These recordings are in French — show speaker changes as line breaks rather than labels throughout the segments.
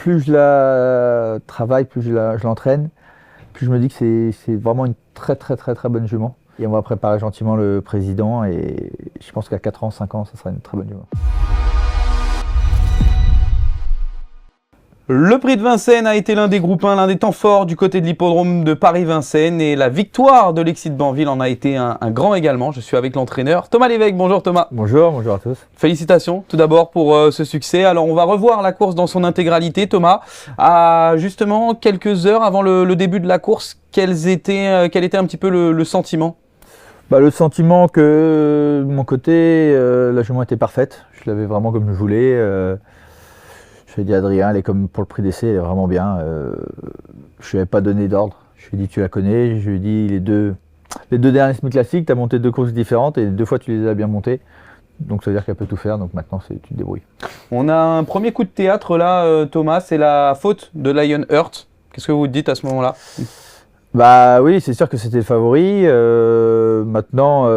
plus je la travaille, plus je l'entraîne, plus je me dis que c'est vraiment une très très très très bonne jument. Et on va préparer gentiment le président et je pense qu'à 4 ans, 5 ans, ça sera une très bonne jument.
Le prix de Vincennes a été l'un des groupes 1, l'un des temps forts du côté de l'hippodrome de Paris-Vincennes et la victoire de l'Excite Banville en a été un grand également. Je suis avec l'entraîneur Thomas Lévesque. Bonjour Thomas.
Bonjour à tous.
Félicitations tout d'abord pour ce succès. Alors on va revoir la course dans son intégralité Thomas. À justement quelques heures avant le début de la course, quel était un petit peu le sentiment?
Le sentiment que de mon côté, la jument était parfaite. Je l'avais vraiment comme je voulais. Je lui ai dit Adrien, elle est comme pour le prix d'essai, elle est vraiment bien. Je lui avais pas donné d'ordre. Je lui ai dit tu la connais. Je lui ai dit les deux derniers semi-classiques, tu as monté 2 courses différentes et 2 fois tu les as bien montées. Donc ça veut dire qu'elle peut tout faire, donc maintenant tu te débrouilles.
On a un premier coup de théâtre là Thomas, c'est la faute de Lionheart. Qu'est-ce que vous dites à ce moment-là?
Oui, c'est sûr que c'était le favori. Maintenant,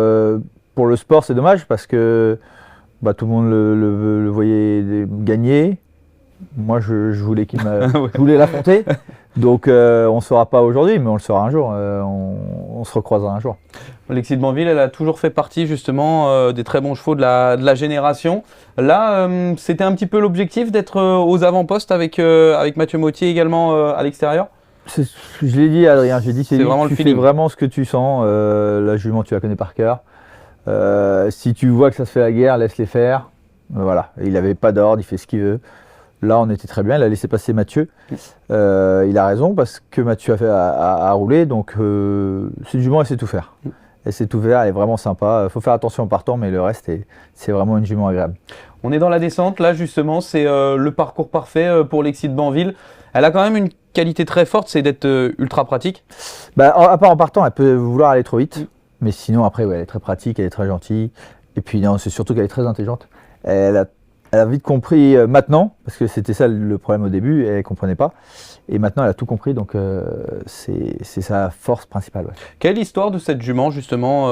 pour le sport, c'est dommage parce que tout le monde le voyait gagner. Moi, je voulais je voulais l'affronter. Donc, on ne saura pas aujourd'hui, mais on le saura un jour. On se recroisera un jour.
L'Excite Banville, elle a toujours fait partie justement des très bons chevaux de la génération. Là, c'était un petit peu l'objectif d'être aux avant-postes avec Mathieu Mottier également à l'extérieur.
Je l'ai dit à Adrien, j'ai dit
c'est vraiment le
tu
feeling.
fais vraiment ce que tu sens. La jument, tu la connais par cœur. Si tu vois que ça se fait la guerre, laisse-les faire. Voilà, il n'avait pas d'ordre, il fait ce qu'il veut. Là, on était très bien, il a laissé passer Mathieu. Il a raison parce que Mathieu a roulé, donc c'est une jument, elle sait tout faire. Elle sait tout faire, elle est vraiment sympa. Il faut faire attention en partant, mais le reste, c'est vraiment une jument agréable.
On est dans la descente, là justement, c'est le parcours parfait pour l'Excite Banville. Elle a quand même une qualité très forte, c'est d'être ultra pratique.
À part en partant, elle peut vouloir aller trop vite, mais sinon après, ouais, elle est très pratique, elle est très gentille. Et puis non, c'est surtout qu'elle est très intelligente. Elle a vite compris maintenant, parce que c'était ça le problème au début, elle ne comprenait pas. Et maintenant, elle a tout compris, donc c'est sa force principale. Ouais.
Quelle histoire de cette jument, justement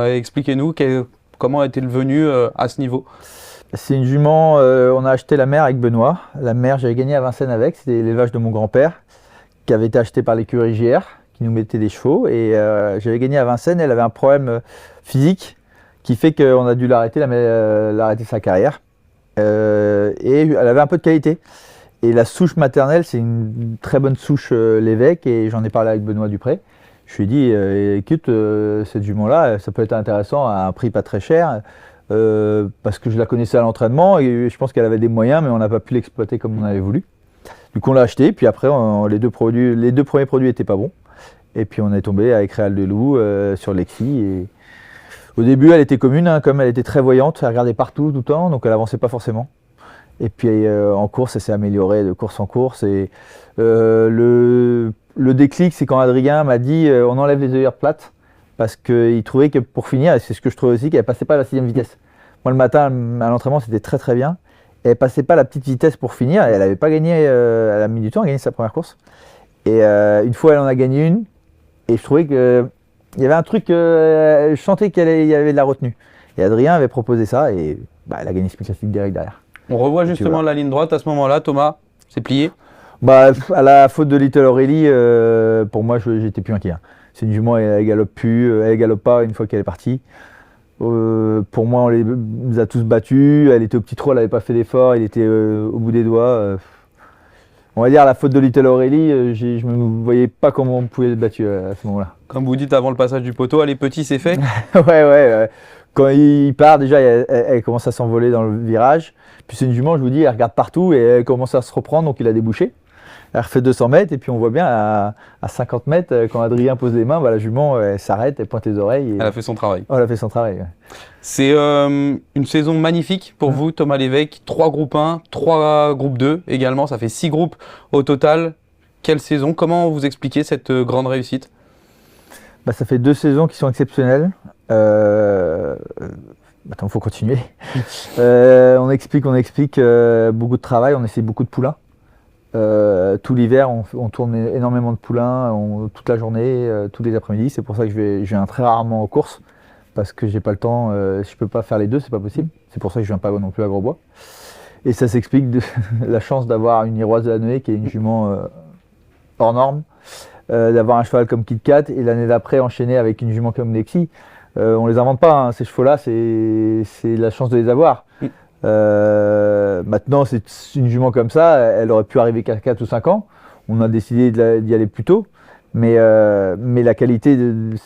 expliquez-nous comment est-elle venue à ce niveau?
C'est une jument, on a acheté la mère avec Benoît. La mère, j'avais gagné à Vincennes avec, c'était l'élevage de mon grand-père, qui avait été acheté par l'écurie JR, qui nous mettait des chevaux. Et j'avais gagné à Vincennes, elle avait un problème physique qui fait qu'on a dû l'arrêter sa carrière. Et elle avait un peu de qualité. Et la souche maternelle, c'est une très bonne souche Lévesque, et j'en ai parlé avec Benoît Dupré. Je lui ai dit, écoute, cette jument-là, ça peut être intéressant à un prix pas très cher, parce que je la connaissais à l'entraînement, et je pense qu'elle avait des moyens, mais on n'a pas pu l'exploiter comme on avait voulu. Du coup, on l'a acheté, puis après, les deux premiers produits n'étaient pas bons. Et puis on est tombé avec Réal de Loup sur Lexi. Et au début, elle était commune, hein, comme elle était très voyante, elle regardait partout tout le temps, donc elle avançait pas forcément. Et puis en course, elle s'est améliorée de course en course. Et le déclic, c'est quand Adrien m'a dit on enlève les œillères plates, parce qu'il trouvait que pour finir, et c'est ce que je trouvais aussi, qu'elle ne passait pas à la 6e vitesse. Moi, le matin, à l'entraînement, c'était très très bien. Elle ne passait pas la petite vitesse pour finir, et elle n'avait pas gagné, elle a mis du temps à gagner sa première course. Et une fois, elle en a gagné une, et je trouvais que il y avait un truc, je sentais qu'il y avait de la retenue. Et Adrien avait proposé ça, et elle a gagné ce classique direct derrière.
On revoit justement la ligne droite à ce moment-là, Thomas, c'est plié.
À la faute de Little Aurélie, pour moi, j'étais plus inquiet. C'est une jument, elle galope plus, elle galope pas une fois qu'elle est partie. Pour moi, on les a tous battus. Elle était au petit trot, elle n'avait pas fait d'effort, il était au bout des doigts. On va dire, à la faute de Little Aurélie, je ne me voyais pas comment on pouvait être battu à ce moment-là.
Comme vous dites avant le passage du poteau, allez petit, c'est fait.
Ouais. Quand il part, déjà, elle commence à s'envoler dans le virage. Puis c'est une jument, je vous dis, elle regarde partout et elle commence à se reprendre, donc il a débouché. Elle refait 200 mètres et puis on voit bien à 50 mètres, quand Adrien pose les mains, la jument elle s'arrête, elle pointe les oreilles.
Elle a fait son travail.
Elle a fait son travail. Ouais.
C'est une saison magnifique pour vous, Thomas Lévesque. 3 groupes 1, 3 groupes 2 également, ça fait 6 groupes au total. Quelle saison? Comment vous expliquez cette grande réussite?
Ça fait 2 saisons qui sont exceptionnelles. Attends, il faut continuer. On explique beaucoup de travail, on essaie beaucoup de poulains. Tout l'hiver, on tourne énormément de poulains, toute la journée, tous les après-midi. C'est pour ça que je viens très rarement aux courses, parce que j'ai pas le temps. Si je peux pas faire les deux, c'est pas possible. C'est pour ça que je viens pas non plus à Grosbois. Et ça s'explique de la chance d'avoir une Iroise de la Noé qui est une jument hors norme, d'avoir un cheval comme Kit Kat et l'année d'après enchaîner avec une jument comme Lexi. On les invente pas, hein, ces chevaux-là, c'est la chance de les avoir. Maintenant, c'est une jument comme ça, elle aurait pu arriver qu'à 4 ou 5 ans. On a décidé d'y aller plus tôt. Mais la qualité, il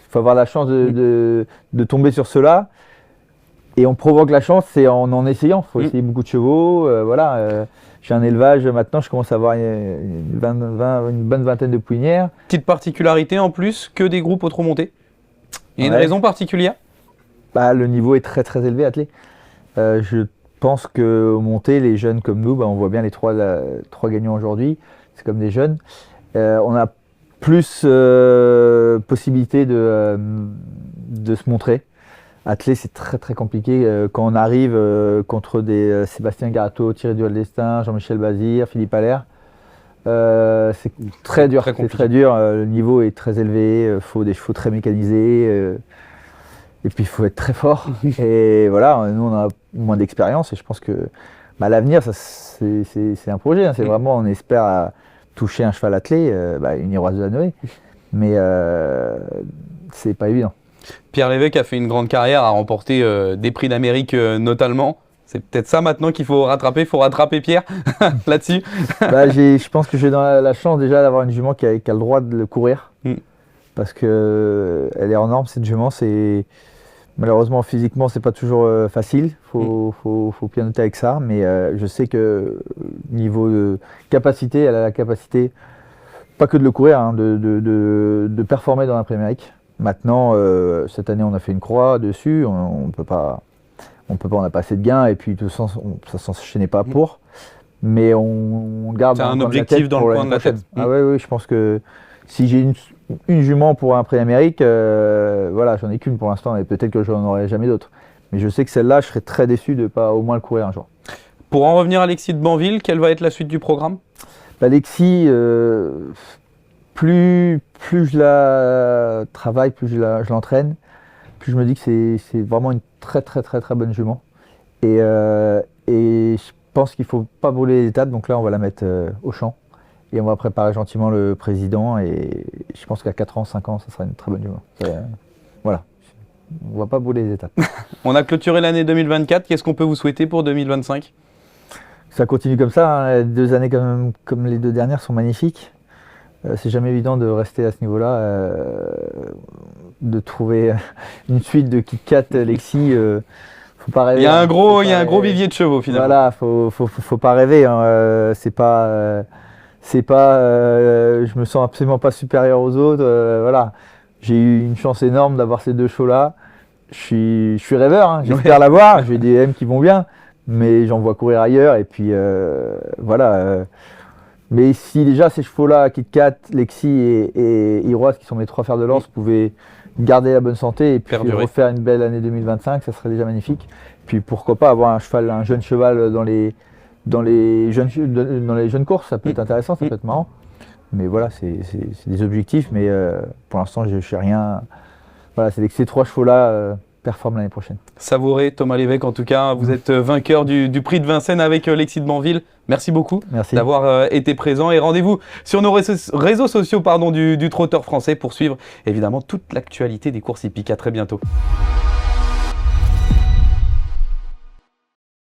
faut avoir la chance de tomber sur cela. Et on provoque la chance, c'est en essayant. Il faut essayer beaucoup de chevaux. Voilà. J'ai un élevage, maintenant je commence à avoir une bonne vingtaine de pouinières.
Petite particularité en plus, que des groupes au trot monté. Il y a une raison particulière?
Le niveau est très très élevé, attelé. Je pense qu'au monté, les jeunes comme nous, on voit bien les trois gagnants aujourd'hui. C'est comme des jeunes. On a plus possibilité de se montrer. Attelé, c'est très très compliqué. Quand on arrive contre des Sébastien Garato, Thierry Duval-Destin, Jean-Michel Bazir, Philippe Allaire, c'est très dur. C'est très dur. Le niveau est très élevé. Il faut des chevaux très mécanisés. Et puis il faut être très fort. Et voilà, nous on a moins d'expérience. Et je pense que l'avenir, c'est un projet. Hein. C'est vraiment, on espère toucher un cheval attelé, une Iroise de la Noé. Mais c'est pas évident.
Pierre Lévesque a fait une grande carrière, a remporté des prix d'Amérique notamment. C'est peut-être ça maintenant qu'il faut rattraper. Il faut rattraper Pierre là-dessus.
Je pense que j'ai la chance déjà d'avoir une jument qui a le droit de le courir. Parce qu'elle est en norme, cette jument. Malheureusement, physiquement, c'est pas toujours facile. Faut bien noter avec ça. Mais je sais que niveau de capacité, elle a la capacité, pas que de le courir, hein, de performer dans la Prix Amérique. Maintenant, cette année, on a fait une croix dessus. On peut pas, on n'a pas assez de gains. Et puis, de toute façon, ça s'enchaînait pas pour. Mais on garde
un objectif dans le coin de la tête.
Ah oui, je pense que si j'ai une jument pour un Prix Amérique, voilà, j'en ai qu'une pour l'instant et peut-être que je n'en aurai jamais d'autres. Mais je sais que celle-là, je serais très déçu de ne pas au moins le courir un jour.
Pour en revenir à Lexi de Banville, quelle va être la suite du programme?
Lexi, plus je la travaille, plus je l'entraîne, plus je me dis que c'est vraiment une très très très très bonne jument. Et je pense qu'il ne faut pas brûler les étapes, donc là on va la mettre au champ. Et on va préparer gentiment le président et je pense qu'à 4 ans, 5 ans, ça sera une très bonne jument. Voilà, on ne va pas brûler les étapes.
On a clôturé l'année 2024, qu'est-ce qu'on peut vous souhaiter pour 2025?
Ça continue comme ça, hein. Les 2 années comme les 2 dernières sont magnifiques. C'est jamais évident de rester à ce niveau-là, de trouver une suite de Kit Kat, Lexi. Faut pas rêver.
Il y a un gros vivier de chevaux finalement.
Voilà, faut pas rêver. Hein. C'est pas, je me sens absolument pas supérieur aux autres. Voilà, j'ai eu une chance énorme d'avoir ces 2 chevaux-là. Je suis rêveur, hein. J'espère l'avoir. J'ai des M qui vont bien, mais j'en vois courir ailleurs. Et puis voilà. Mais si déjà ces chevaux-là, Kit Kat, Lexi et Iroise, qui sont mes 3 fers de lance, pouvaient garder la bonne santé et puis refaire une belle année 2025, ça serait déjà magnifique. Puis pourquoi pas avoir un jeune cheval dans les jeunes courses, ça peut être intéressant, ça peut être marrant. Mais voilà, c'est des objectifs, mais pour l'instant, je ne sais rien. Voilà, c'est que ces 3 chevaux-là performent l'année prochaine.
Savouré, Thomas Lévesque, en tout cas, vous êtes vainqueur du prix de Vincennes avec Lexi de Banville. Merci beaucoup d'avoir été présent et rendez-vous sur nos réseaux sociaux du trotteur français pour suivre évidemment toute l'actualité des courses hippiques. À très bientôt.